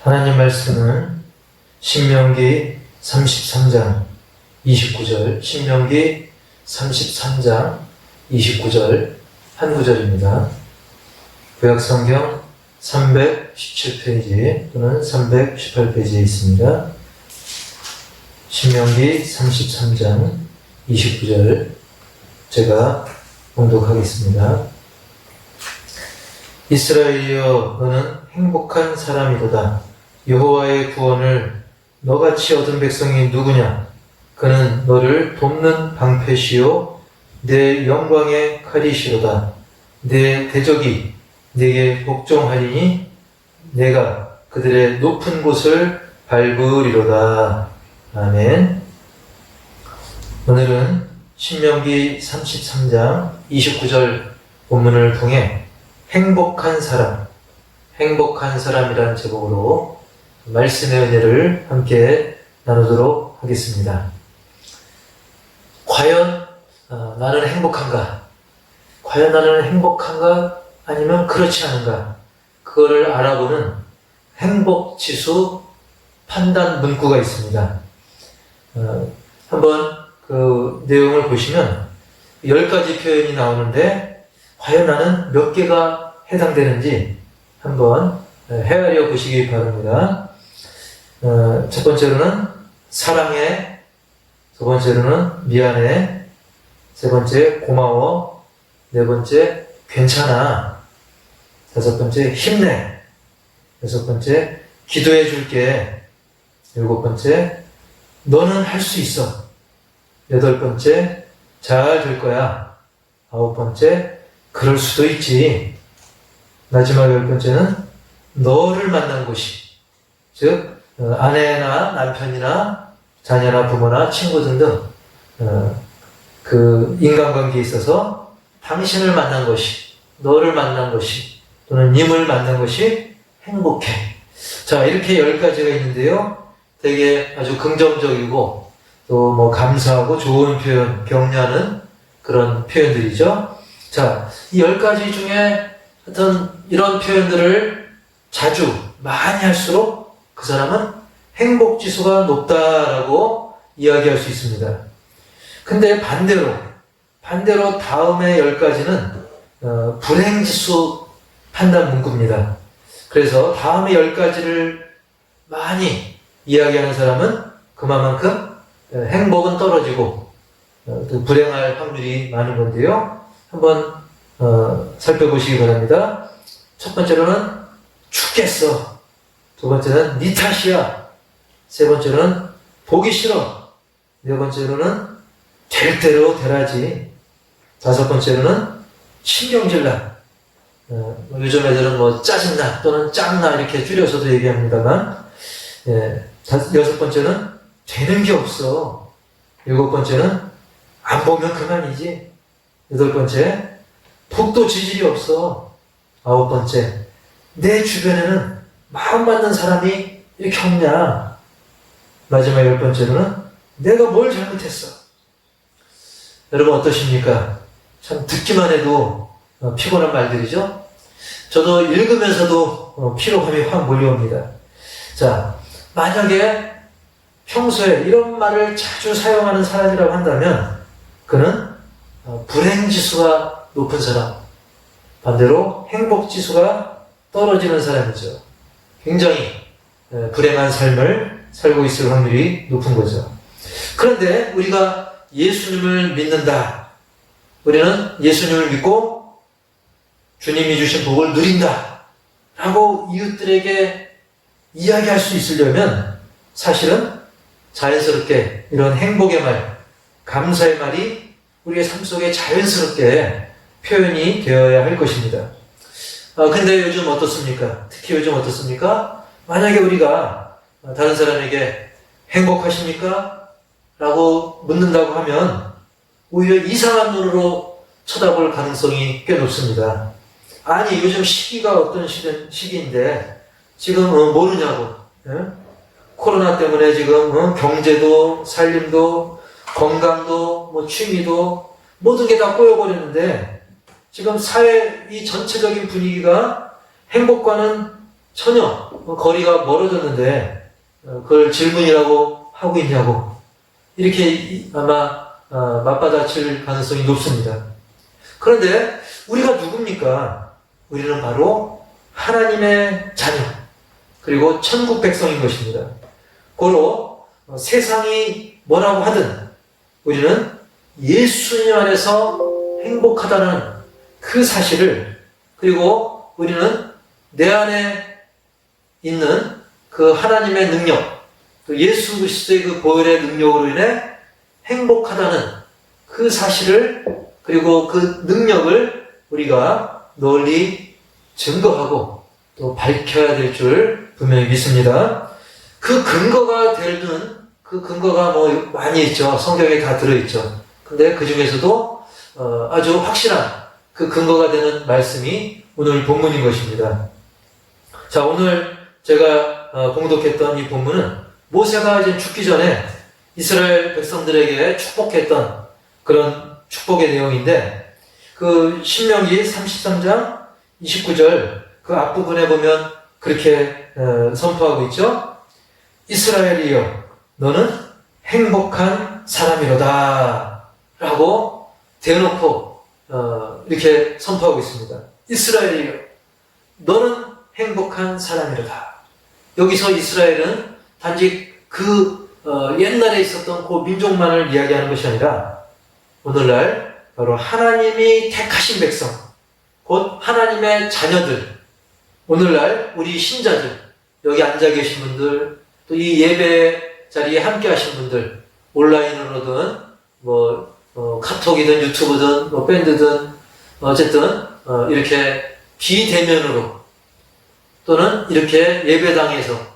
하나님 말씀은 신명기 33장 29절, 신명기 33장 29절 한 구절입니다. 구약성경 317페이지 또는 318페이지에 있습니다. 신명기 33장 29절 제가 봉독하겠습니다. 이스라엘이여, 너는 행복한 사람이로다. 여호와의 구원을 너같이 얻은 백성이 누구냐? 그는 너를 돕는 방패시요 내 영광의 칼이시로다. 내 대적이 네게 복종하리니 내가 그들의 높은 곳을 밟으리로다. 아멘. 오늘은 신명기 33장 29절 본문을 통해 행복한 사람이라는 제목으로 말씀의 은혜를 함께 나누도록 하겠습니다. 과연 나는 행복한가? 과연 나는 행복한가? 아니면 그렇지 않은가? 그거를 알아보는 행복지수 판단 문구가 있습니다. 한번 그 내용을 보시면 10가지 표현이 나오는데 과연 나는 몇 개가 해당되는지 한번 헤아려 보시기 바랍니다. 첫 번째로는 사랑해, 두 번째로는 미안해, 세 번째 고마워, 네 번째 괜찮아, 다섯 번째 힘내, 여섯 번째 기도해 줄게, 일곱 번째 너는 할 수 있어, 여덟 번째 잘 될 거야, 아홉 번째 그럴 수도 있지, 마지막 열 번째는 너를 만난 곳이, 즉 아내나 남편이나 자녀나 부모나 친구 등등 그 인간관계에 있어서 당신을 만난 것이, 너를 만난 것이, 또는 님을 만난 것이 행복해. 자, 이렇게 10가지가 있는데요. 되게 아주 긍정적이고 또 뭐 감사하고 좋은 표현, 격려하는 그런 표현들이죠. 자, 이 10가지 중에 하여튼 이런 표현들을 자주 많이 할수록 그 사람은 행복지수가 높다라고 이야기할 수 있습니다. 근데 반대로 다음의 10가지는 불행지수 판단 문구입니다. 그래서 다음의 10가지를 많이 이야기하는 사람은 그만큼 행복은 떨어지고 또 불행할 확률이 많은 건데요. 한번 살펴보시기 바랍니다. 첫 번째로는 죽겠어. 두 번째는 네 탓이야. 세 번째로는 보기 싫어. 네 번째로는 될 대로 되라지. 다섯 번째로는 신경질나. 요즘 애들은 뭐 짜증나 또는 짱나 이렇게 줄여서도 얘기합니다만, 여섯 번째는 되는 게 없어. 일곱 번째는 안 보면 그만이지. 여덟 번째, 폭도 지질이 없어. 아홉 번째, 내 주변에는 마음 맞는 사람이 이렇게 없냐. 마지막 열 번째로는 내가 뭘 잘못했어. 여러분 어떠십니까? 참 듣기만 해도 피곤한 말들이죠. 저도 읽으면서도 피로감이 확 몰려옵니다. 자, 만약에 평소에 이런 말을 자주 사용하는 사람이라고 한다면 그는 불행지수가 높은 사람, 반대로 행복지수가 떨어지는 사람이죠. 굉장히 불행한 삶을 살고 있을 확률이 높은 거죠. 그런데 우리가 예수님을 믿는다. 우리는 예수님을 믿고 주님이 주신 복을 누린다. 라고 이웃들에게 이야기할 수 있으려면 사실은 자연스럽게 이런 행복의 말, 감사의 말이 우리의 삶 속에 자연스럽게 표현이 되어야 할 것입니다. 근데 요즘 어떻습니까? 특히 요즘 어떻습니까? 만약에 우리가 다른 사람에게 행복하십니까? 라고 묻는다고 하면 오히려 이상한 눈으로 쳐다볼 가능성이 꽤 높습니다. 아니, 요즘 시기가 어떤 시기인데 지금 모르냐고. 코로나 때문에 지금 경제도 살림도 건강도 뭐 취미도 모든 게 다 꼬여버렸는데 지금 사회 이 전체적인 분위기가 행복과는 전혀 거리가 멀어졌는데 그걸 질문이라고 하고 있냐고 이렇게 아마 맞받아칠 가능성이 높습니다. 그런데 우리가 누굽니까? 우리는 바로 하나님의 자녀 그리고 천국 백성인 것입니다. 고로 세상이 뭐라고 하든 우리는 예수님 안에서 행복하다는 그 사실을 그리고 우리는 내 안에 있는 그 하나님의 능력 또 예수 그리스도의 그 보혈의 능력으로 인해 행복하다는 그 사실을 그리고 그 능력을 우리가 널리 증거하고 또 밝혀야 될 줄 분명히 믿습니다. 그 근거가 되는 그 근거가 뭐 많이 있죠. 성경에 다 들어있죠. 근데 그 중에서도 아주 확실한 그 근거가 되는 말씀이 오늘 본문인 것입니다. 자, 오늘 제가 봉독했던 이 본문은 모세가 이제 죽기 전에 이스라엘 백성들에게 축복했던 그런 축복의 내용인데 그 신명기 33장 29절 그 앞부분에 보면 그렇게 선포하고 있죠. 이스라엘이여 너는 행복한 사람이로다 라고 대놓고 이렇게 선포하고 있습니다. 이스라엘이여 너는 행복한 사람이로다. 여기서 이스라엘은 단지 그 옛날에 있었던 그 민족만을 이야기하는 것이 아니라 오늘날 바로 하나님이 택하신 백성 곧 하나님의 자녀들 오늘날 우리 신자들 여기 앉아 계신 분들 또 이 예배 자리에 함께 하신 분들 온라인으로든 카톡이든 유튜브든 밴드든 어쨌든 이렇게 비대면으로 또는 이렇게 예배당에서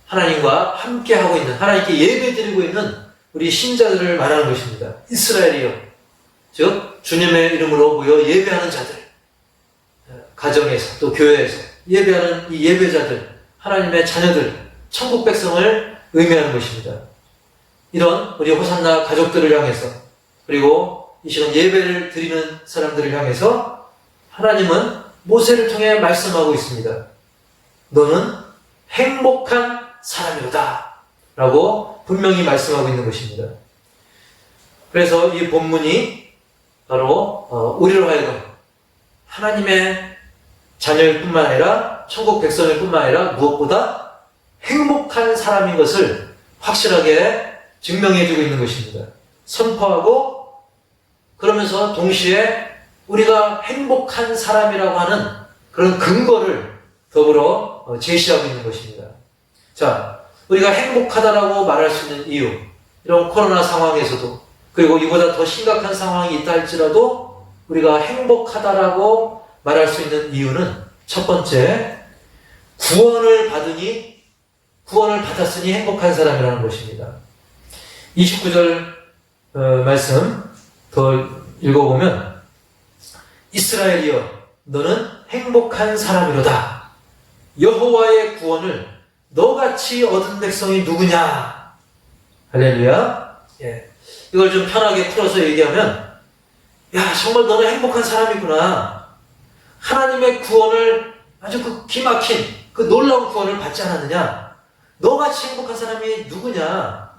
하나님과 함께 하고 있는 하나님께 예배 드리고 있는 우리 신자들을 말하는 것입니다. 이스라엘이여 즉 주님의 이름으로 모여 예배하는 자들 가정에서 또 교회에서 예배하는 이 예배자들 하나님의 자녀들 천국 백성을 의미하는 것입니다. 이런 우리 호산나 가족들을 향해서 그리고 이 시간 예배를 드리는 사람들을 향해서 하나님은 모세를 통해 말씀하고 있습니다. 너는 행복한 사람이로다 라고 분명히 말씀하고 있는 것입니다. 그래서 이 본문이 바로 우리로 하여금 하나님의 자녀일 뿐만 아니라 천국 백성일 뿐만 아니라 무엇보다 행복한 사람인 것을 확실하게 증명해주고 있는 것입니다. 선포하고 그러면서 동시에 우리가 행복한 사람이라고 하는 그런 근거를 더불어 제시하고 있는 것입니다. 자, 우리가 행복하다라고 말할 수 있는 이유 이런 코로나 상황에서도 그리고 이보다 더 심각한 상황이 있다 할지라도 우리가 행복하다라고 말할 수 있는 이유는 첫 번째 구원을 받았으니 행복한 사람이라는 것입니다. 29절 말씀 더 읽어보면 이스라엘이여 너는 행복한 사람이로다. 여호와의 구원을 너같이 얻은 백성이 누구냐? 할렐루야. 예. 이걸 좀 편하게 풀어서 얘기하면 야 정말 너는 행복한 사람이구나. 하나님의 구원을 아주 그 기막힌 그 놀라운 구원을 받지 않았느냐? 너같이 행복한 사람이 누구냐?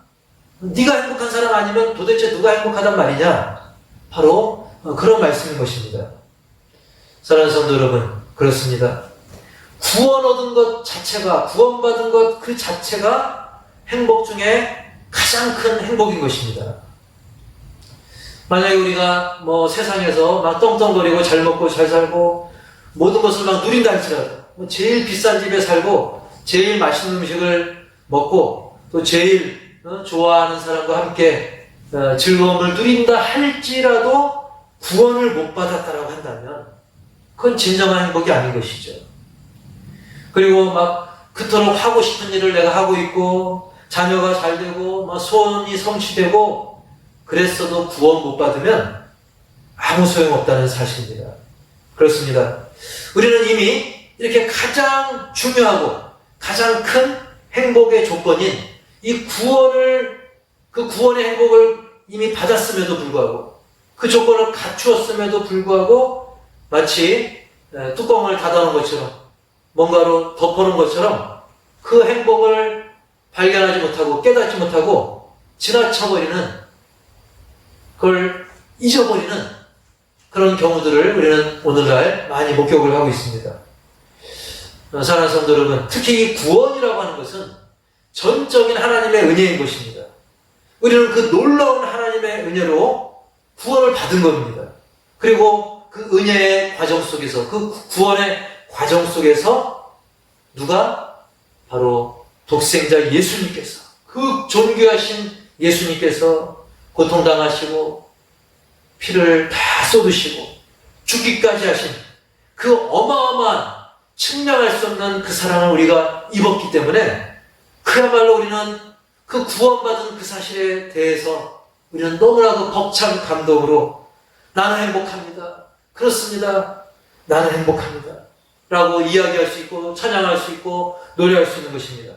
네가 행복한 사람 아니면 도대체 누가 행복하단 말이냐? 바로 그런 말씀인 것입니다. 사랑하는 성도 여러분, 그렇습니다. 구원 얻은 것 자체가, 구원받은 것 그 자체가 행복 중에 가장 큰 행복인 것입니다. 만약에 우리가 세상에서 막 떵떵거리고 잘 먹고 잘 살고 모든 것을 막 누린다 할지라도 제일 비싼 집에 살고 제일 맛있는 음식을 먹고 또 제일 좋아하는 사람과 함께 즐거움을 누린다 할지라도 구원을 못 받았다라고 한다면 그건 진정한 행복이 아닌 것이죠. 그리고 막 그토록 하고 싶은 일을 내가 하고 있고 자녀가 잘 되고 소원이 성취되고 그랬어도 구원 못 받으면 아무 소용없다는 사실입니다. 그렇습니다. 우리는 이미 이렇게 가장 중요하고 가장 큰 행복의 조건인 이 그 구원의 행복을 이미 받았음에도 불구하고 그 조건을 갖추었음에도 불구하고 마치 뚜껑을 닫아놓은 것처럼 뭔가로 덮어놓은 것처럼 그 행복을 발견하지 못하고 깨닫지 못하고 지나쳐버리는, 그걸 잊어버리는 그런 경우들을 우리는 오늘날 많이 목격을 하고 있습니다. 사랑하는 성도 여러분, 특히 이 구원이라고 하는 것은 전적인 하나님의 은혜인 것입니다. 우리는 그 놀라운 하나님의 은혜로 구원을 받은 겁니다. 그리고 그 은혜의 과정 속에서, 그 구원의 과정 속에서 누가? 바로 독생자 예수님께서, 그 존귀하신 예수님께서 고통당하시고 피를 다 쏟으시고 죽기까지 하신 그 어마어마한 측량할 수 없는 그 사랑을 우리가 입었기 때문에 그야말로 우리는 그 구원받은 그 사실에 대해서 우리는 너무나도 벅찬 감동으로 나는 행복합니다. 그렇습니다. 나는 행복합니다. 라고 이야기할 수 있고 찬양할 수 있고 노래할 수 있는 것입니다.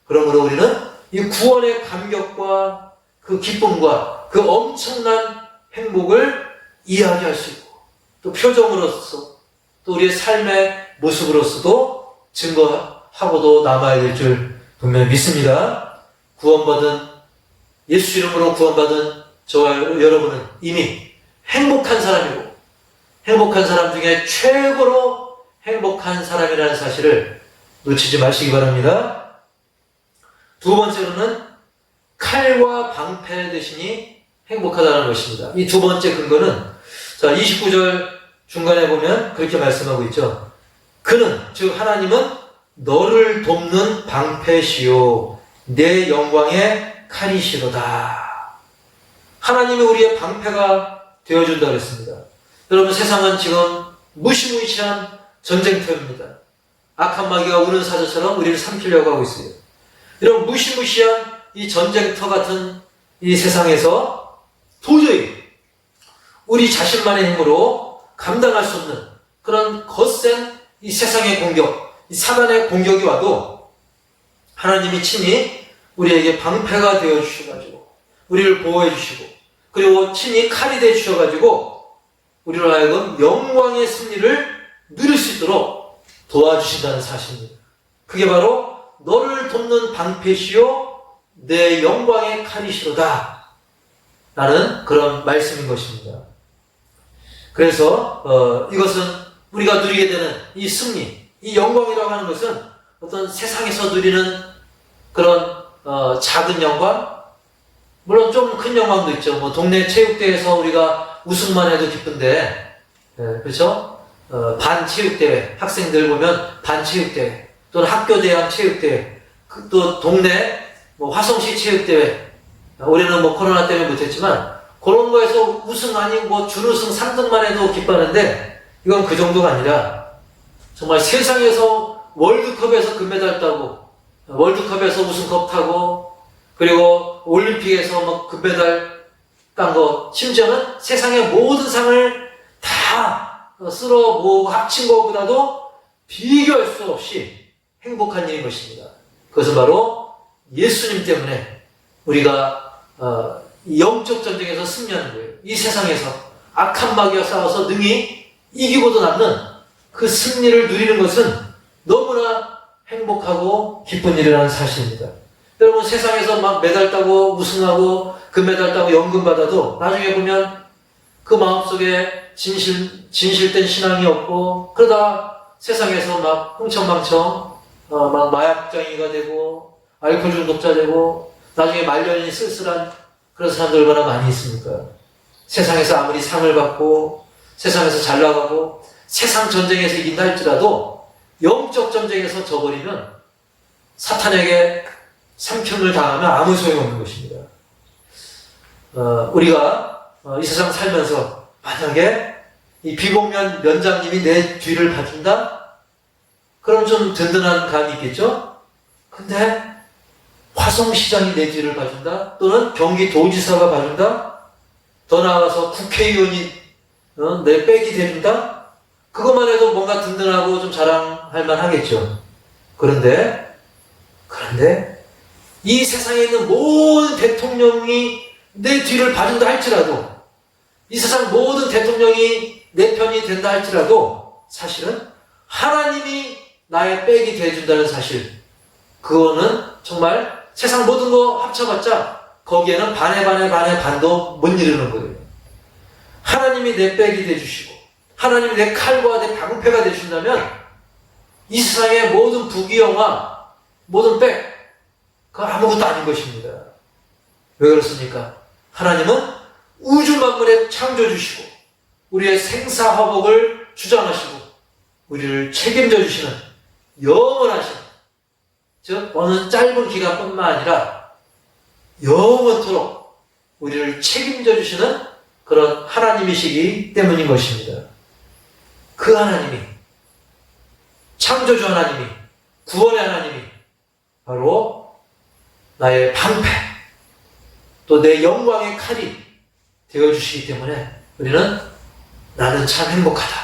그러므로 우리는 이 구원의 감격과 그 기쁨과 그 엄청난 행복을 이야기할 수 있고 또 표정으로서 또 우리의 삶의 모습으로서도 증거하고도 남아야 될 줄 분명히 믿습니다. 구원받은, 예수 이름으로 구원받은 저와 여러분은 이미 행복한 사람이고 행복한 사람 중에 최고로 행복한 사람이라는 사실을 놓치지 마시기 바랍니다. 두 번째로는 칼과 방패 대신이 행복하다는 것입니다. 이 두 번째 근거는, 자, 29절 중간에 보면 그렇게 말씀하고 있죠. 그는, 즉 하나님은 너를 돕는 방패시요 내 영광의 칼이시로다. 하나님이 우리의 방패가 되어준다 그랬습니다. 여러분, 세상은 지금 무시무시한 전쟁터입니다. 악한 마귀가 우는 사자처럼 우리를 삼키려고 하고 있어요. 이런 무시무시한 이 전쟁터 같은 이 세상에서 도저히 우리 자신만의 힘으로 감당할 수 없는 그런 거센 이 세상의 공격, 이 사단의 공격이 와도 하나님이 친히 우리에게 방패가 되어 주셔가지고 우리를 보호해 주시고 그리고 친히 칼이 되어 주셔가지고 우리로 하여금 영광의 승리를 누릴 수 있도록 도와주신다는 사실입니다. 그게 바로 너를 돕는 방패시요 내 영광의 칼이시로다 라는 그런 말씀인 것입니다. 그래서 이것은 우리가 누리게 되는 이 승리, 이 영광이라고 하는 것은 어떤 세상에서 누리는 그런 작은 영광, 물론 좀 큰 영광도 있죠. 뭐 동네 체육대회에서 우리가 우승만 해도 기쁜데, 그렇죠? 반 체육대회, 학생들 보면 반 체육대회, 또는 학교 대학 체육대회, 또 동네 뭐 화성시 체육대회, 올해는 뭐 코로나 때문에 못했지만 그런 거에서 우승 아닌 뭐 준우승 3등만 해도 기뻐하는데 이건 그 정도가 아니라 정말 세상에서 월드컵에서 금메달 따고 월드컵에서 우승컵 타고 그리고 올림픽에서 뭐 금메달 딴 거 심지어는 세상의 모든 상을 다 쓸어 모으고 합친 것보다도 비교할 수 없이 행복한 일인 것입니다. 그것은 바로 예수님 때문에 우리가 영적 전쟁에서 승리하는 거예요. 이 세상에서 악한 마귀와 싸워서 능히 이기고도 남는 그 승리를 누리는 것은 너무나 행복하고 기쁜 일이라는 사실입니다. 여러분, 세상에서 막 메달 따고 우승하고 금메달 따고 연금 받아도 나중에 보면 그 마음속에 진실된 신앙이 없고 그러다 세상에서 막 흥청망청 막 마약장이가 되고 알코올 중독자 되고 나중에 말년이 쓸쓸한 그런 사람들 얼마나 많이 있습니까? 세상에서 아무리 상을 받고 세상에서 잘 나가고 세상 전쟁에서 이긴다 할지라도 영적 전쟁에서 져버리면 사탄에게 삼켰을 당하면 아무 소용없는 것입니다. 우리가 이 세상 살면서 만약에 이 비복면 면장님이 내 뒤를 봐준다? 그럼 좀 든든한 감이 있겠죠? 근데 화성시장이 내 뒤를 봐준다? 또는 경기도지사가 봐준다? 더 나아가서 국회의원이 내 백이 돼준다? 그것만 해도 뭔가 든든하고 좀 자랑할 만하겠죠. 그런데 이 세상에 있는 모든 대통령이 내 뒤를 봐준다 할지라도 이 세상 모든 대통령이 내 편이 된다 할지라도 사실은 하나님이 나의 백이 돼준다는 사실, 그거는 정말 세상 모든 거 합쳐봤자 거기에는 반의 반도 못 이루는 거예요. 하나님이 내 백이 돼주시고 하나님이 내 칼과 내 방패가 되신다면 이 세상의 모든 부귀영화, 모든 백, 그거 아무것도 아닌 것입니다. 왜 그렇습니까? 하나님은 우주 만물의 창조주시고 우리의 생사화복을 주장하시고 우리를 책임져 주시는 영원하신, 즉 어느 짧은 기간뿐만 아니라 영원토록 우리를 책임져 주시는 그런 하나님이시기 때문인 것입니다. 그 하나님이, 창조주 하나님이, 구원의 하나님이 바로 나의 방패, 또 내 영광의 칼이 되어주시기 때문에 우리는 나는 참 행복하다.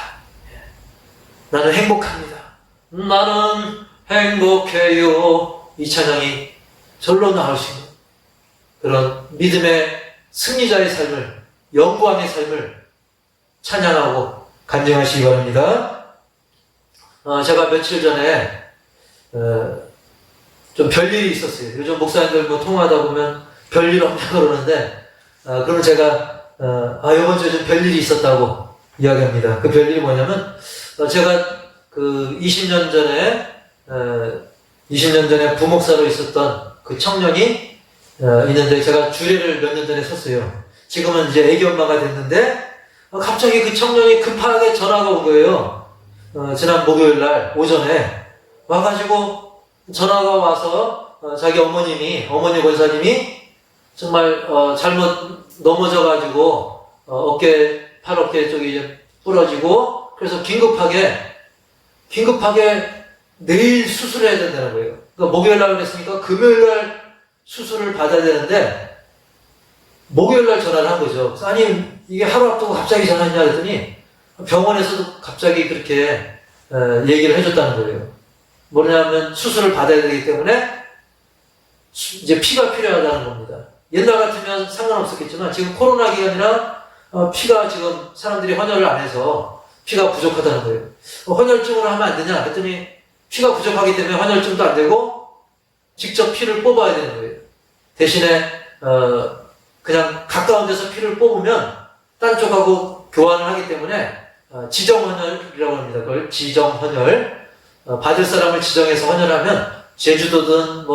나는 행복합니다. 나는 행복해요. 이 찬양이 절로 나올 수 있는 그런 믿음의 승리자의 삶을, 영광의 삶을 찬양하고 간증하시기 바랍니다. 제가 며칠 전에 좀 별일이 있었어요. 요즘 목사님들 뭐 통화하다 보면 별일 없냐 그러는데 그러면 제가 이번 주에 좀 별일이 있었다고 이야기합니다. 그 별일이 뭐냐면 제가 그 20년 전에 부목사로 있었던 그 청년이 있는데 제가 주례를 몇 년 전에 섰어요. 지금은 이제 애기 엄마가 됐는데 갑자기 그 청년이 급하게 전화가 온 거예요. 지난 목요일 날 오전에 와가지고 전화가 와서 자기 어머니 권사님이 정말 잘못 넘어져가지고 팔 어깨 쪽이 이제 부러지고 그래서 긴급하게 내일 수술해야 된다는 거예요. 그러니까 목요일 날 그랬으니까 금요일 날 수술을 받아야 되는데 목요일 날 전화를 한 거죠. 아니 이게 하루 앞두고 갑자기 전화했냐 그랬더니 병원에서도 갑자기 그렇게 얘기를 해줬다는 거예요. 뭐냐면 수술을 받아야 되기 때문에 이제 피가 필요하다는 겁니다. 옛날 같으면 상관없었겠지만 지금 코로나 기간이라 피가 지금 사람들이 헌혈을 안 해서 피가 부족하다는 거예요. 헌혈증으로 하면 안 되냐 그랬더니 피가 부족하기 때문에 헌혈증도 안 되고 직접 피를 뽑아야 되는 거예요. 대신에 그냥 가까운 데서 피를 뽑으면 딴 쪽하고 교환을 하기 때문에 지정헌혈이라고 합니다. 그걸 지정헌혈. 받을 사람을 지정해서 헌혈하면 제주도든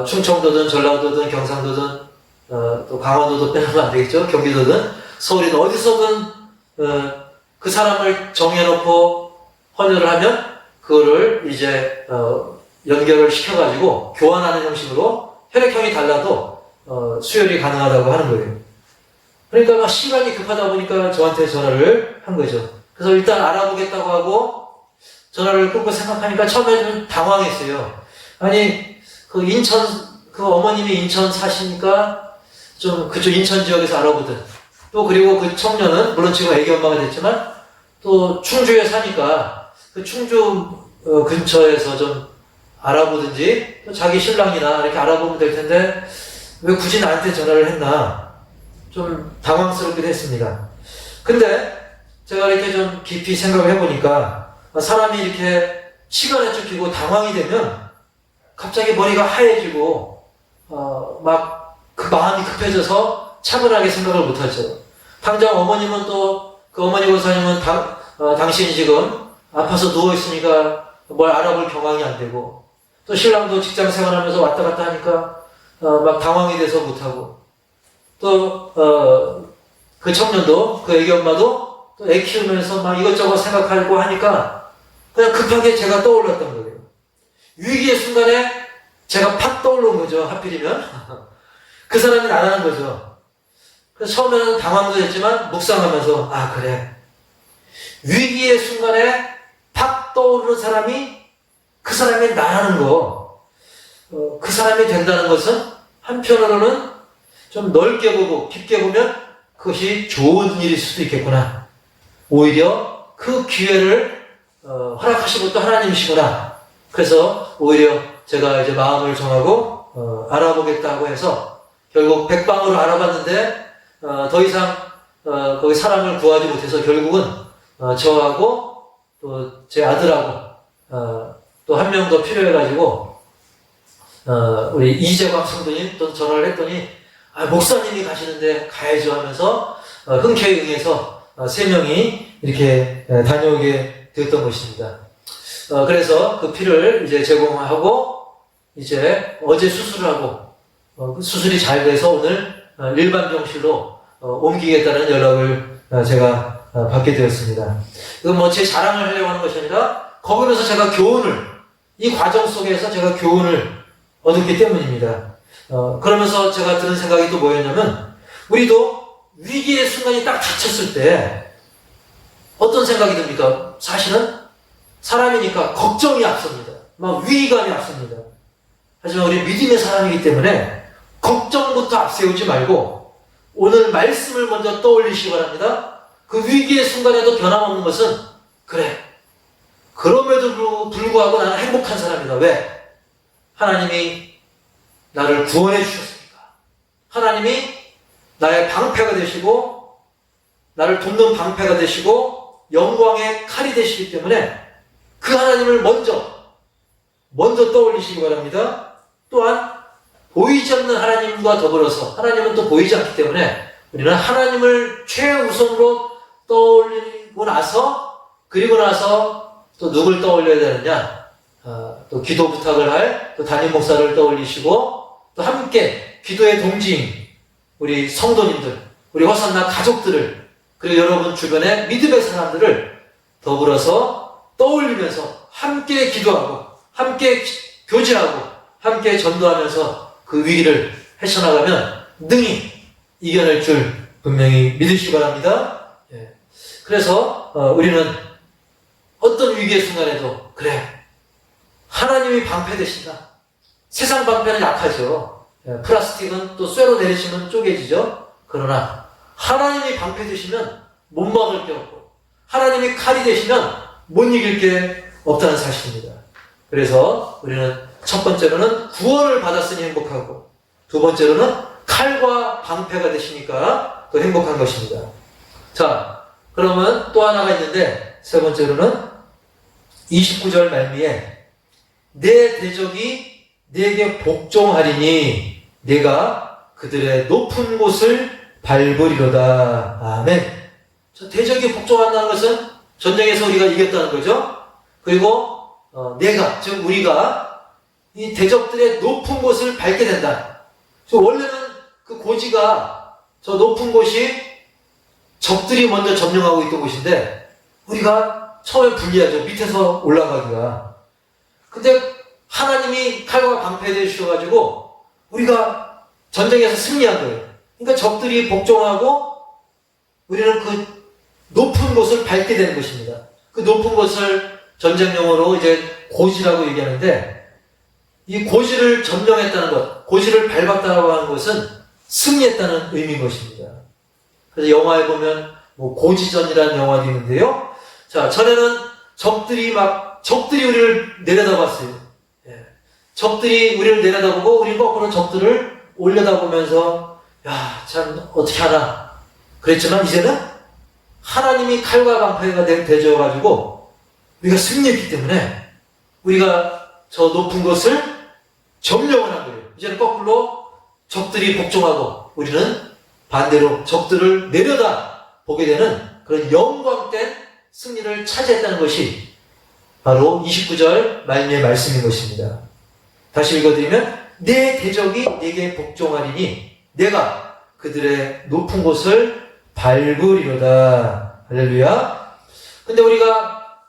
충청도든 전라도든 경상도든 또 강원도도 빼면 안 되겠죠. 경기도든 서울이든 어디서든 그 사람을 정해놓고 헌혈을 하면 그거를 이제 연결을 시켜가지고 교환하는 형식으로 혈액형이 달라도 수혈이 가능하다고 하는 거예요. 그러니까 막 시간이 급하다 보니까 저한테 전화를 한 거죠. 그래서 일단 알아보겠다고 하고 전화를 끊고 생각하니까 처음에 좀 당황했어요. 아니 그 어머님이 인천 사시니까 좀 그쪽 인천 지역에서 알아보든 또 그리고 그 청년은 물론 지금 애기 엄마가 됐지만 또 충주에 사니까 그 충주 근처에서 좀 알아보든지 또 자기 신랑이나 이렇게 알아보면 될 텐데 왜 굳이 나한테 전화를 했나 좀 당황스럽기도 했습니다. 근데 제가 이렇게 좀 깊이 생각을 해보니까 사람이 이렇게 시간에 쫓기고 당황이 되면 갑자기 머리가 하얘지고 막 그 마음이 급해져서 차분하게 생각을 못하죠. 당장 어머님은 또 그 어머니 권사님은 당신이 지금 아파서 누워있으니까 뭘 알아볼 경황이 안 되고 또 신랑도 직장 생활하면서 왔다 갔다 하니까 막 당황이 돼서 못하고 또 그 청년도 그 애기 엄마도 또 애 키우면서 막 이것저것 생각하고 하니까 그냥 급하게 제가 떠올랐던 거예요. 위기의 순간에 제가 팍 떠오른 거죠. 하필이면 그 사람이 나라는 거죠. 그래서 처음에는 당황도 했지만 묵상하면서 그래, 위기의 순간에 팍 떠오르는 사람이 그 사람이 나라는 거, 그 사람이 된다는 것은 한편으로는 좀 넓게 보고 깊게 보면 그것이 좋은 일일 수도 있겠구나. 오히려 그 기회를 허락하신 것도 하나님이시구나. 그래서 오히려 제가 이제 마음을 정하고 알아보겠다고 해서 결국 백방으로 알아봤는데 더 이상 거기 사람을 구하지 못해서 결국은 저하고 또 제 아들하고 또 한 명 더 필요해가지고, 우리 이재광 성도님 또 전화를 했더니, 목사님이 가시는데 가야죠 하면서, 흔쾌히 응해서, 3명이 이렇게 다녀오게 되었던 것입니다. 그래서 그 피를 이제 제공하고, 이제 어제 수술을 하고, 그 수술이 잘 돼서 오늘 일반 병실로 옮기겠다는 연락을 제가 받게 되었습니다. 이건 뭐 제 자랑을 하려고 하는 것이 아니라, 거기면서 제가 이 과정 속에서 제가 교훈을 얻었기 때문입니다. 그러면서 제가 드는 생각이 또 뭐였냐면, 우리도 위기의 순간이 딱 닥쳤을 때, 어떤 생각이 듭니까? 사실은 사람이니까 걱정이 앞섭니다. 막 위기감이 앞섭니다. 하지만 우리 믿음의 사람이기 때문에 걱정부터 앞세우지 말고 오늘 말씀을 먼저 떠올리시기 바랍니다. 그 위기의 순간에도 변함없는 것은, 그래, 그럼에도 불구하고 나는 행복한 사람이다. 왜? 하나님이 나를 구원해 주셨으니까. 하나님이 나의 방패가 되시고, 나를 돕는 방패가 되시고, 영광의 칼이 되시기 때문에 그 하나님을 먼저 떠올리시기 바랍니다. 또한 보이지 않는 하나님과 더불어서, 하나님은 또 보이지 않기 때문에 우리는 하나님을 최우선으로 떠올리고 나서, 그리고 나서 또 누굴 떠올려야 되느냐? 또 기도 부탁을 할 또 담임 목사를 떠올리시고, 또 함께 기도의 동지인 우리 성도님들, 우리 화산나 가족들을, 그리고 여러분 주변의 믿음의 사람들을 더불어서 떠올리면서 함께 기도하고, 함께 교제하고, 함께 전도하면서 그 위기를 헤쳐나가면 능히 이겨낼 줄 분명히 믿으시기 바랍니다. 그래서 우리는 어떤 위기의 순간에도, 그래, 하나님이 방패 되신다. 세상 방패는 약하죠. 플라스틱은 또 쇠로 내리시면 쪼개지죠. 그러나 하나님이 방패 되시면 못 막을 게 없고, 하나님이 칼이 되시면 못 이길 게 없다는 사실입니다. 그래서 우리는 첫 번째로는 구원을 받았으니 행복하고, 두 번째로는 칼과 방패가 되시니까 또 행복한 것입니다. 자, 그러면 또 하나가 있는데, 세 번째로는 29절 말미에 내 대적이 내게 복종하리니 내가 그들의 높은 곳을 밟으리로다. 아멘. 대적이 복종한다는 것은 전쟁에서 우리가 이겼다는 거죠. 그리고 내가, 즉 우리가 이 대적들의 높은 곳을 밟게 된다. 원래는 그 고지가, 저 높은 곳이 적들이 먼저 점령하고 있던 곳인데 우리가 처음에 불리하죠. 밑에서 올라가기가. 근데 하나님이 칼과 방패 되셔가지고 우리가 전쟁에서 승리한 거예요. 그러니까 적들이 복종하고 우리는 그 높은 곳을 밟게 되는 것입니다. 그 높은 곳을 전쟁용어로 이제 고지라고 얘기하는데, 이 고지를 점령했다는 것, 고지를 밟았다고 하는 것은 승리했다는 의미인 것입니다. 그래서 영화에 보면 뭐 고지전이라는 영화도 있는데요. 자, 전에는 적들이 우리를 내려다봤어요. 적들이 우리를 내려다보고 우리 거꾸로 적들을 올려다보면서, 야, 참 어떻게 하나 그랬지만 이제는 하나님이 칼과 방패가 되어가지고 우리가 승리했기 때문에 우리가 저 높은 곳을 점령을 한 거예요. 이제는 거꾸로 적들이 복종하고 우리는 반대로 적들을 내려다 보게 되는 그런 영광된 승리를 차지했다는 것이 바로 29절 말미의 말씀인 것입니다. 다시 읽어드리면, 내 대적이 내게 복종하리니 내가 그들의 높은 곳을 밟으리로다. 할렐루야. 근데 우리가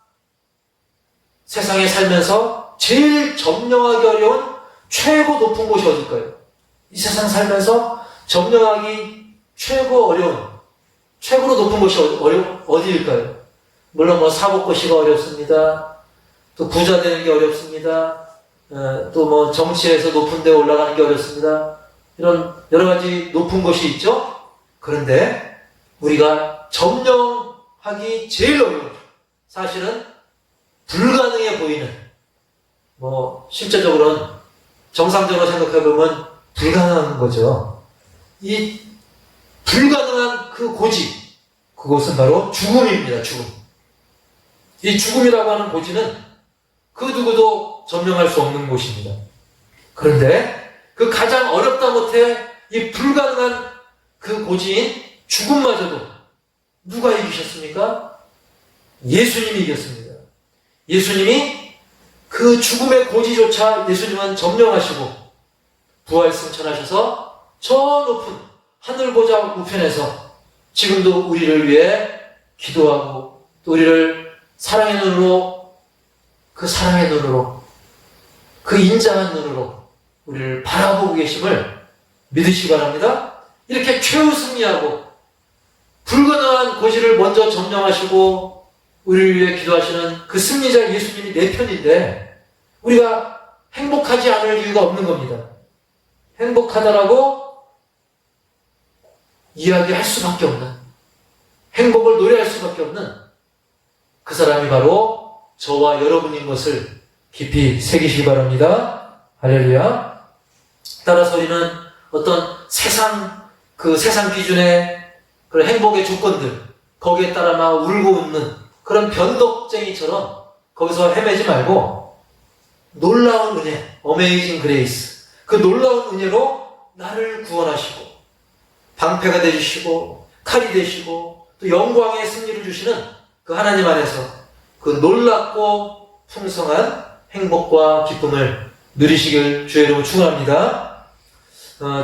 세상에 살면서 제일 점령하기 어려운 최고 높은 곳이 어딜까요? 이 세상 살면서 점령하기 최고 어려운, 최고로 높은 곳이 어디일까요? 물론 뭐 사법고시가 어렵습니다. 또 부자 되는 게 어렵습니다. 또 뭐 정치에서 높은 데 올라가는 게 어렵습니다. 이런 여러 가지 높은 곳이 있죠? 그런데 우리가 점령하기 제일 어려운, 사실은 불가능해 보이는, 뭐 실제적으로는 정상적으로 생각해보면 불가능한 거죠. 이 불가능한 그 고지, 그것은 바로 죽음입니다. 죽음. 이 죽음이라고 하는 고지는 그 누구도 점령할 수 없는 곳입니다. 그런데 그 가장 어렵다 못해 이 불가능한 그 고지인 죽음마저도 누가 이기셨습니까? 예수님이 이겼습니다. 예수님이 그 죽음의 고지조차 예수님은 점령하시고 부활 승천하셔서 저 높은 하늘 보좌 우편에서 지금도 우리를 위해 기도하고 또 우리를 사랑의 눈으로, 그 사랑의 눈으로, 그 인자한 눈으로 우리를 바라보고 계심을 믿으시기 바랍니다. 이렇게 최후승리하고 불가능한 고지를 먼저 점령하시고 우리를 위해 기도하시는 그 승리자 예수님이 내 편인데 우리가 행복하지 않을 이유가 없는 겁니다. 행복하다라고 이야기할 수밖에 없는, 행복을 노래할 수밖에 없는 그 사람이 바로 저와 여러분인 것을 깊이 새기시기 바랍니다. 할렐루야. 따라서 우리는 어떤 그 세상 기준의 그런 행복의 조건들, 거기에 따라 막 울고 웃는 그런 변덕쟁이처럼 거기서 헤매지 말고 놀라운 은혜, 어메이징 그레이스, 그 놀라운 은혜로 나를 구원하시고 방패가 되시고 칼이 되시고 또 영광의 승리를 주시는 그 하나님 안에서 그 놀랍고 풍성한 행복과 기쁨을 누리시길 주의 이름으로 축원합니다.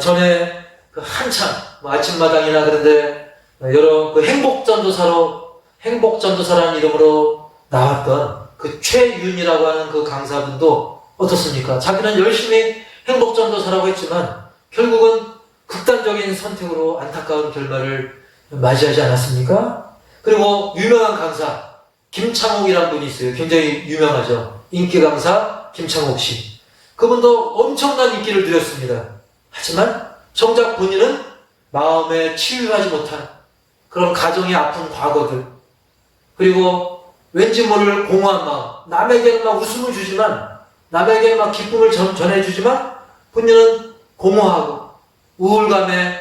전에 그 한참 아침마당이나 그런데 여러 그 행복전도사라는 이름으로 나왔던 그 최윤이라고 하는 그 강사분도 어떻습니까? 자기는 열심히 행복전도사라고 했지만 결국은 극단적인 선택으로 안타까운 결말을 맞이하지 않았습니까? 그리고 유명한 강사 김창옥이라는 분이 있어요. 굉장히 유명하죠. 인기 강사 김창옥 씨. 그분도 엄청난 인기를 누렸습니다. 하지만 정작 본인은 마음에 치유하지 못한 그런 가정의 아픈 과거들, 그리고 왠지 모를 공허한 마음, 남에게는 막 웃음을 주지만, 남에게는 막 기쁨을 전해주지만 본인은 공허하고 우울감에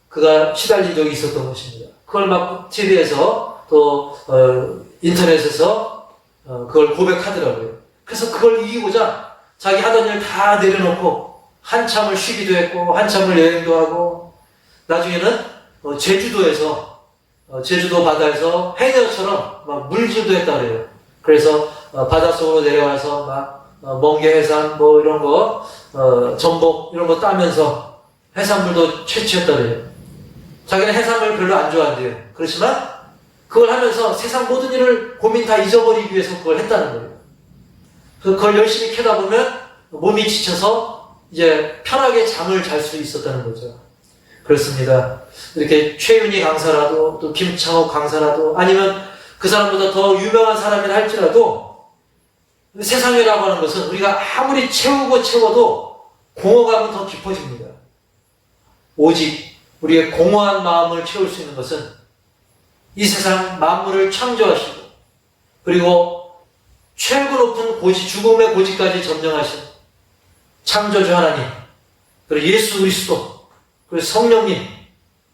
그가 시달린 적이 있었던 것입니다. 그걸 막 TV에서 또 인터넷에서 그걸 고백하더라고요. 그래서 그걸 이기고자 자기 하던 일 다 내려놓고 한참을 쉬기도 했고 한참을 여행도 하고 나중에는 제주도에서 제주도 바다에서 해녀처럼 막 물질도 했다 그래요. 그래서 바닷속으로 내려와서 막 멍게 해삼 뭐 이런 거 전복 이런 거 따면서 해산물도 채취했다 그래요. 자기는 해산물 별로 안 좋아한대요. 그렇지만 그걸 하면서 세상 모든 일을 고민 다 잊어버리기 위해서 그걸 했다는 거예요. 그래서 그걸 열심히 캐다 보면 몸이 지쳐서 이제 편하게 잠을 잘 수 있었다는 거죠. 그렇습니다. 이렇게 최윤희 강사라도 또 김창옥 강사라도 아니면 그 사람보다 더 유명한 사람이라 할지라도 세상이라고 하는 것은 우리가 아무리 채워도 공허감은 더 깊어집니다. 오직 우리의 공허한 마음을 채울 수 있는 것은 이 세상 만물을 창조하시고 그리고 최고 높은 고지, 죽음의 고지까지 점령하신 창조주 하나님, 그리고 예수 그리스도, 그리고 성령님,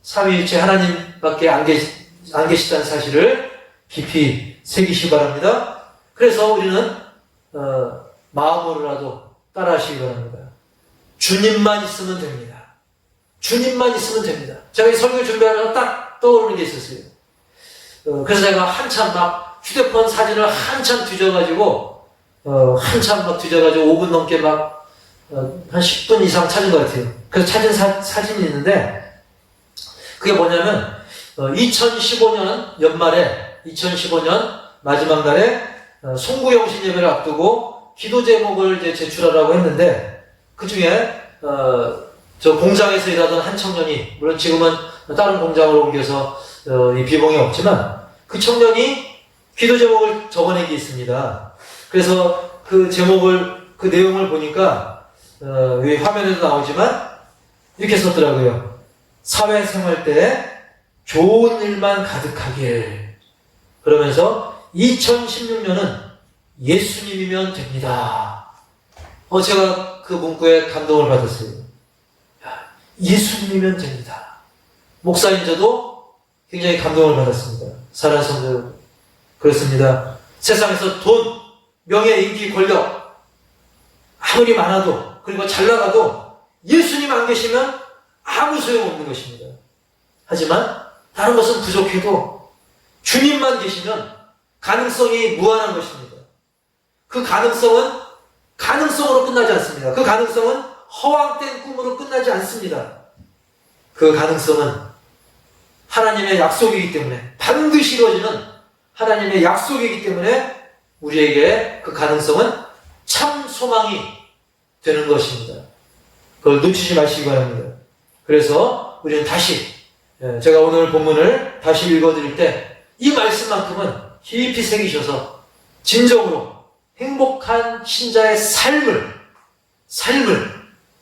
삼위일체 하나님밖에 안 계시다는 사실을 깊이 새기시기 바랍니다. 그래서 우리는 마음으로라도 따라하시기 바랍니다. 주님만 있으면 됩니다. 주님만 있으면 됩니다. 제가 이 설교 준비하면서 딱 떠오르는 게 있었어요. 그래서 제가 한참 막 휴대폰 사진을 한참 뒤져가지고 5분 넘게 막 한 10분 이상 찾은 것 같아요. 그래서 찾은 사진이 있는데 그게 뭐냐면 2015년 연말에 2015년 마지막 날에 송구영신 예배를 앞두고 기도 제목을 이제 제출하라고 했는데 그 중에 저 공장에서 일하던 한 청년이, 물론 지금은 다른 공장으로 옮겨서 이 비봉이 없지만 그 청년이 기도 제목을 적어낸 게 있습니다. 그래서 그 내용을 보니까 이 화면에도 나오지만 이렇게 썼더라고요. 사회생활 때 좋은 일만 가득하길. 그러면서 2016년은 예수님이면 됩니다. 제가 그 문구에 감동을 받았어요. 예수님이면 됩니다. 목사인 저도 굉장히 감동을 받았습니다. 사랑하는 성도 여러분, 그렇습니다. 세상에서 돈, 명예, 인기, 권력 아무리 많아도 그리고 잘 나가도 예수님 안 계시면 아무 소용없는 것입니다. 하지만 다른 것은 부족해도 주님만 계시면 가능성이 무한한 것입니다. 그 가능성은 가능성으로 끝나지 않습니다. 그 가능성은 허황된 꿈으로 끝나지 않습니다. 그 가능성은 하나님의 약속이기 때문에, 반드시 이루어지는 하나님의 약속이기 때문에 우리에게 그 가능성은 참 소망이 되는 것입니다. 그걸 놓치지 마시기 바랍니다. 그래서 우리는 다시, 제가 오늘 본문을 다시 읽어드릴 때 이 말씀만큼은 깊이 새기셔서 진정으로 행복한 신자의 삶을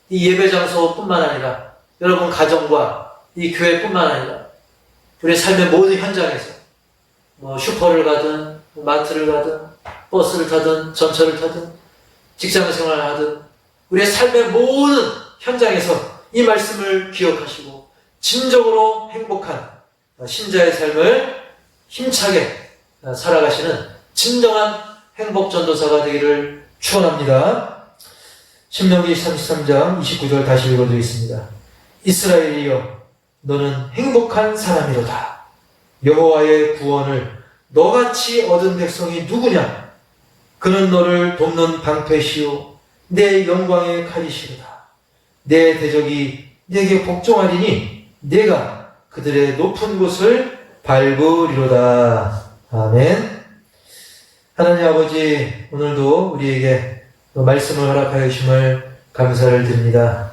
이 예배 장소뿐만 아니라 여러분 가정과 이 교회뿐만 아니라 우리의 삶의 모든 현장에서 슈퍼를 가든 마트를 가든 버스를 타든 전철을 타든 직장 생활을 하든 우리의 삶의 모든 현장에서 이 말씀을 기억하시고 진정으로 행복한 신자의 삶을 힘차게 살아가시는 진정한 행복전도사가 되기를 축원합니다. 신명기 33장 29절 다시 읽어드리겠습니다. 이스라엘이여 너는 행복한 사람이로다. 여호와의 구원을 너같이 얻은 백성이 누구냐? 그는 너를 돕는 방패시오 내 영광의 칼이시로다. 내 대적이 내게 복종하리니 내가 그들의 높은 곳을 밟으리로다. 아멘. 하나님 아버지, 오늘도 우리에게 말씀을 허락하여 주심을 감사를 드립니다.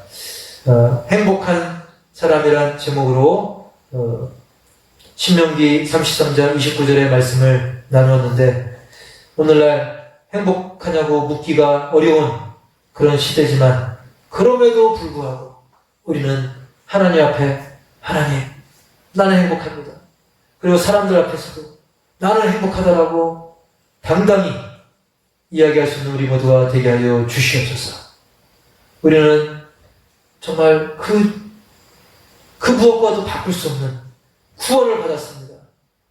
행복한 사람이란 제목으로 신명기 33장 29절의 말씀을 나누었는데, 오늘날 행복하냐고 묻기가 어려운 그런 시대지만 그럼에도 불구하고 우리는 하나님 앞에 하나님, 나는 행복합니다. 그리고 사람들 앞에서도 나는 행복하다라고 당당히 이야기할 수 있는 우리 모두가 되게 하여 주시옵소서. 우리는 정말 그 무엇과도 바꿀 수 없는 구원을 받았습니다.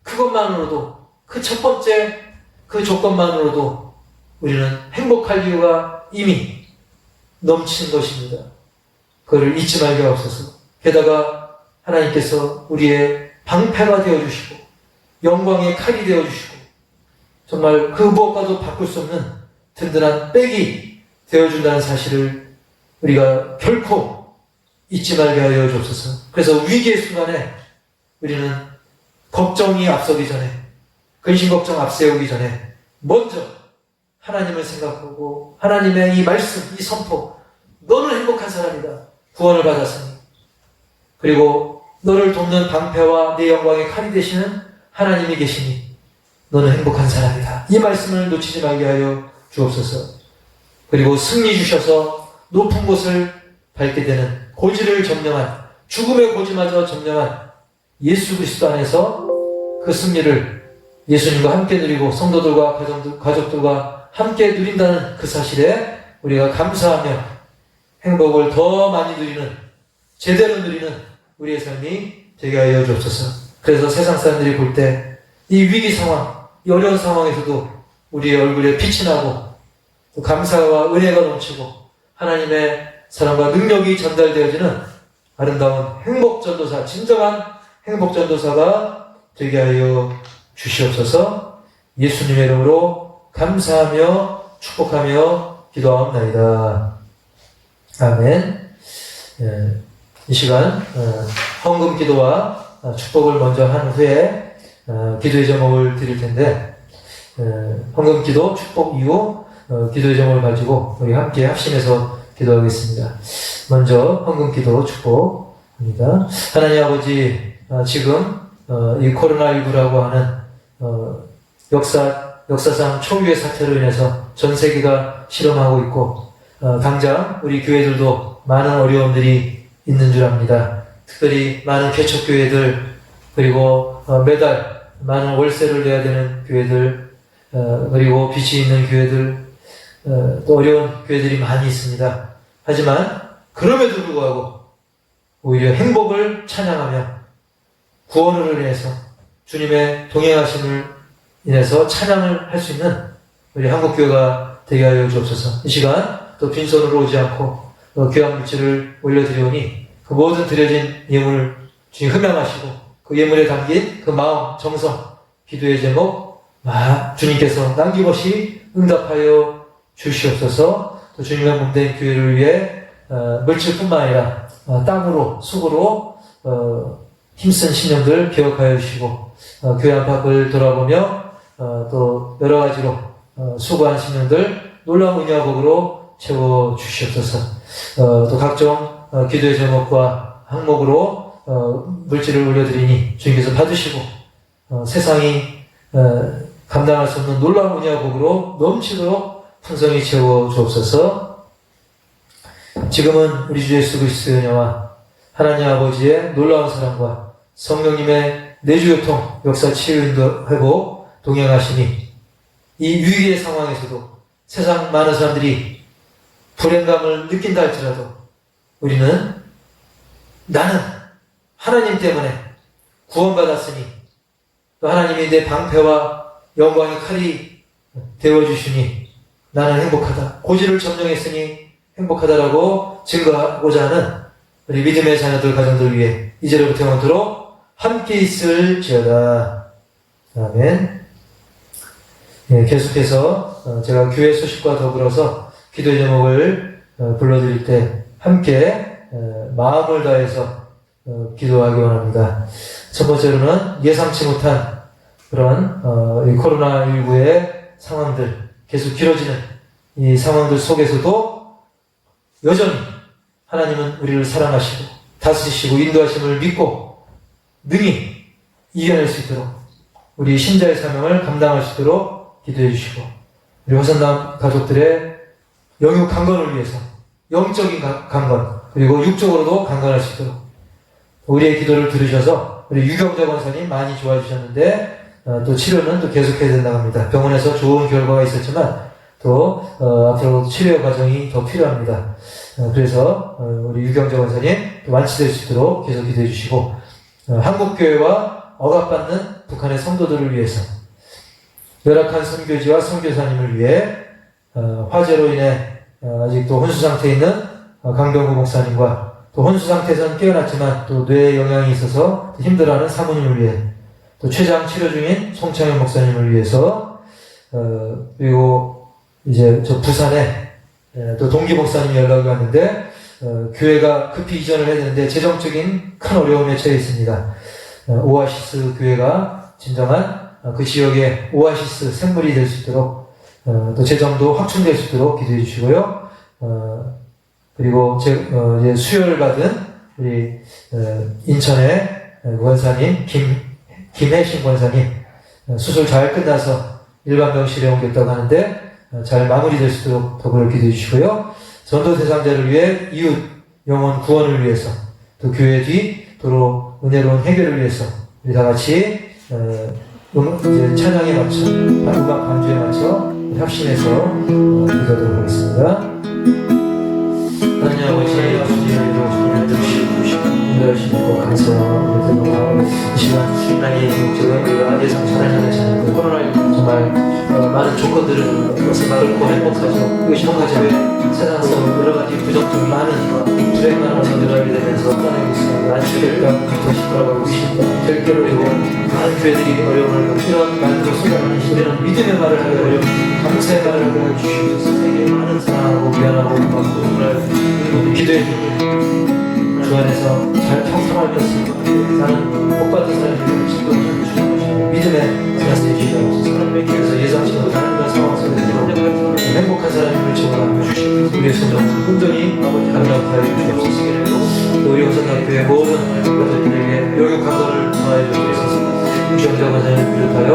그것만으로도, 그 첫 번째 그 조건만으로도 우리는 행복할 이유가 이미 넘치는 것입니다. 그것을 잊지 말게 하옵소서. 게다가 하나님께서 우리의 방패가 되어주시고 영광의 칼이 되어주시고 정말 그 무엇과도 바꿀 수 없는 든든한 백이 되어준다는 사실을 우리가 결코 잊지 말게 하여 주옵소서. 그래서 위기의 순간에 우리는 걱정이 앞서기 전에, 근심 걱정 앞세우기 전에 먼저 하나님을 생각하고 하나님의 이 말씀, 이 선포, 너는 행복한 사람이다. 구원을 받았으니. 그리고 너를 돕는 방패와 내 영광의 칼이 되시는 하나님이 계시니 너는 행복한 사람이다. 이 말씀을 놓치지 말게 하여 주옵소서. 그리고 승리 주셔서 높은 곳을 밟게 되는 고지를 점령한, 죽음의 고지마저 점령한 예수 그리스도 안에서 그 승리를 예수님과 함께 누리고 성도들과 가족들과 함께 누린다는 그 사실에 우리가 감사하며 행복을 더 많이 누리는, 제대로 누리는 우리의 삶이 되게 하여 주옵소서. 그래서 세상 사람들이 볼 때 이 위기 상황, 이 어려운 상황에서도 우리의 얼굴에 빛이 나고 또 감사와 은혜가 넘치고 하나님의 사랑과 능력이 전달되어지는 아름다운 행복전도사, 진정한 행복전도사가 되게 하여 주시옵소서. 예수님의 이름으로 감사하며 축복하며 기도하옵나이다. 아멘. 이 시간 헌금 기도와 축복을 먼저 한 후에 기도의 제목을 드릴 텐데, 헌금 기도, 축복 이후 기도의 제목을 가지고 우리 함께 합심해서 기도하겠습니다. 먼저 헌금 기도 축복입니다. 하나님 아버지, 지금 이 코로나19라고 하는 역사상 초유의 사태로 인해서 전 세계가 실험하고 있고, 당장 우리 교회들도 많은 어려움들이 있는 줄 압니다. 특별히 많은 개척교회들, 그리고 매달 많은 월세를 내야 되는 교회들, 그리고 빚이 있는 교회들, 또 어려운 교회들이 많이 있습니다. 하지만 그럼에도 불구하고 오히려 행복을 찬양하며 구원으로 인해서 주님의 동행하심을 인해서 찬양을 할 수 있는 우리 한국교회가 되게 하여 주옵소서. 이 시간 또 빈손으로 오지 않고 귀한 물질을 올려드리오니 그 모든 드려진 예물을 주님 흠양하시고 그 예물에 담긴 그 마음, 정성, 기도의 제목 주님께서 남김없이 응답하여 주시옵소서. 또 주님의 몸된 교회를 위해 물질뿐만 아니라 땀으로 수고로 힘쓴 신령들 기억하여 주시고 교회 안팎을 돌아보며 또 여러 가지로 수고한 신령들 놀라운 은혜와 복으로 채워 주시옵소서. 또 각종 기도의 제목과 항목으로 물질을 올려드리니 주님께서 받으시고 세상이 감당할 수 없는 놀라운 은혜와 복으로 넘치도록 풍성히 채워 주옵소서. 지금은 우리 주 예수 그리스도의 은혜와 하나님 아버지의 놀라운 사랑과 성령님의 내주교통, 역사 치유 회복 동행하시니 이 위기의 상황에서도 세상 많은 사람들이 불행감을 느낀다 할지라도 우리는 나는 하나님 때문에 구원받았으니 또 하나님이 내 방패와 영광의 칼이 되어주시니 나는 행복하다. 고지를 점령했으니 행복하다라고 증거하고자 하는 우리 믿음의 자녀들 가정들 위해 이제로부터 영원토록 함께 있을지어다. 아멘. 계속해서 제가 교회 소식과 더불어서 기도의 제목을 불러드릴 때 함께 마음을 다해서 기도하기 원합니다. 첫 번째로는 예상치 못한 그런 이 코로나19의 상황들, 계속 길어지는 이 상황들 속에서도 여전히 하나님은 우리를 사랑하시고 다스리시고 인도하심을 믿고 능히 이겨낼 수 있도록 우리 신자의 사명을 감당할 수 있도록 기도해 주시고 우리 화산남 가족들의 영육 강건을 위해서 영적인 강건 그리고 육적으로도 강건할 수 있도록 우리의 기도를 들으셔서 우리 유경자 권사님 많이 좋아해 주셨는데 또 치료는 또 계속해야 된다고 합니다. 병원에서 좋은 결과가 있었지만 또 앞으로 치료 과정이 더 필요합니다. 그래서 우리 유경자 권사님 또 완치될 수 있도록 계속 기도해 주시고 한국교회와 억압받는 북한의 성도들을 위해서 열악한 선교지와 선교사님을 위해 화재로 인해 아직도 혼수 상태에 있는 강병구 목사님과 또 혼수 상태에서는 깨어났지만 또 뇌에 영향이 있어서 힘들어하는 사모님을 위해 또 췌장 치료 중인 송창현 목사님을 위해서 그리고 이제 저 부산에 또 동기 목사님이 연락이 왔는데 교회가 급히 이전을 해야 되는데 재정적인 큰 어려움에 처해 있습니다. 오아시스 교회가 진정한 그 지역의 오아시스 생물이 될 수 있도록 또 재정도 확충될 수 있도록 기도해 주시고요. 그리고 이제 수혈을 받은 우리 인천의 권사님 김혜신 권사님 수술 잘 끝나서 일반 병실에 옮겼다고 하는데 잘 마무리될 수 있도록 더불어 기도해 주시고요. 전도 대상자를 위해 이웃 영혼 구원을 위해서 또 교회 뒤 도로 은혜로운 해결을 위해서 우리 다 같이 이제 찬양에 맞춰 음악 반주에 맞춰 협심해서 기도하도록 하겠습니다. 하나님 아버지 주님을 주시고 인도하시고 감사하고 이 시간 하나님의 목적은 우리가 예상 전환하는 자녀들 코로나19 정말 많은 조건들은 그것을 막을고 행복하죠. 그것이 한 가지 왜 세상에서 여러 가지 부정적인 많은 불행한 원인들을 알게 되면서 떠나고 있습니다. 안식될까 다시 돌아가고 있습니다. 결결로 그리고 많은 교회들이 어려움을 겪고 이런 말들로 쏟아내는 우리는 믿음의 말을 하게 어려운 감사의 말을 하게 주시옵소서. 세계에 많은 사랑하고 미안하고 고맙고 오늘 기도해 주고 주 안에서 잘 평평할 것입니다. 나는 복받은 사람이 지금 믿음의 말씀해 주시옵소서. 하나님의 교회에서 예상치 못하는 그런 상황 속에서 행복한 사람임을 증언하며 주시옵소서. 우리의 손을 온전히 아버지 감당하여 주시옵소서. 또 우리 호산학교의 모든 가족들에게 영육 강건을 더하여 주시옵소서. 유경자 권사님을 비롯하여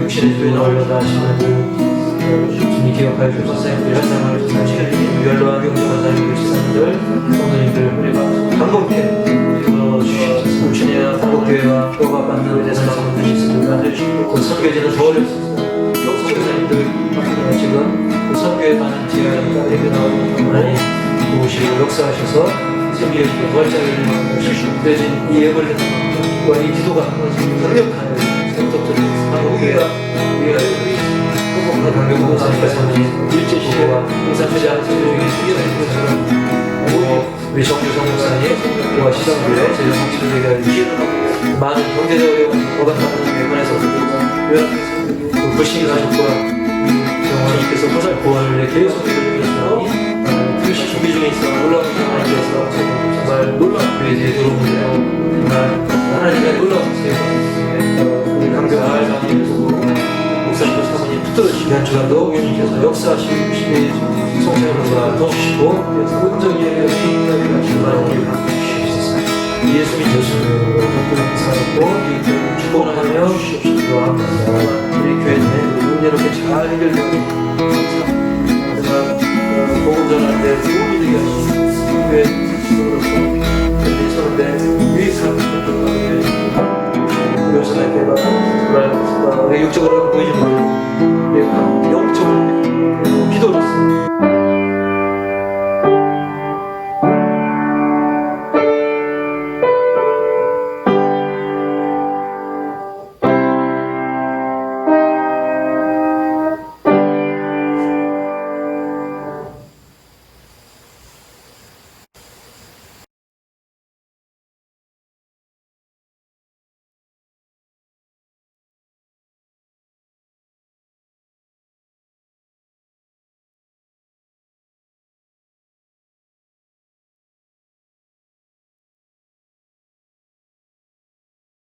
육신의 주인 어려다 하시는 주님 기억하여 주옵소서. 우리 한상을 사실은 연로한 경주 권사님 교사님들 성도님들 우리가 한국교회 주시옵소서. 주님의 한국교회와 교가 받는 은혜를 받는 시스템을 만들어주시고 그 선교지는 더 어렵습니다. 선교사님들 지금 그 선교에 많은 지하가 대변하고 하나님 도우시고 역사하셔서 선교지도 부활자를 주시고 그래진 이 예물을 이 기도가 강력한 성도들 한국교회가 위하여 강경구 목사님과 사모님, 일제시대와 공산주의 한세조직의 수기사님, 우리 정규성 목사님, 그리고 시상교회, 저희 정치조직에 많은 경제적 어려운 어감받는 관해서 불신이 가족과 주님께서 구원을 계속 준비 중에 있어 놀라운 하나님께서 정말 놀라운 교회에 들어오는데요. 정말 하나님의 놀라운 우리 강경할 강의에서 목사님과 사모님 붙들어주시게 한 주간도 주님께서 역사하시고 성찬과 도와주시고 온전히 정말 우리 주시옵소서. 예수님 예수님으로 살았고 축복을 하며 주시옵소서. 우리 교회는 은혜롭게 잘 해결되고 복음 전하는데 도움이 되게 하시고 교회 지도로서 교회 서는데 유익한 여기서 내가 정말 육적으로 보이지 못해요.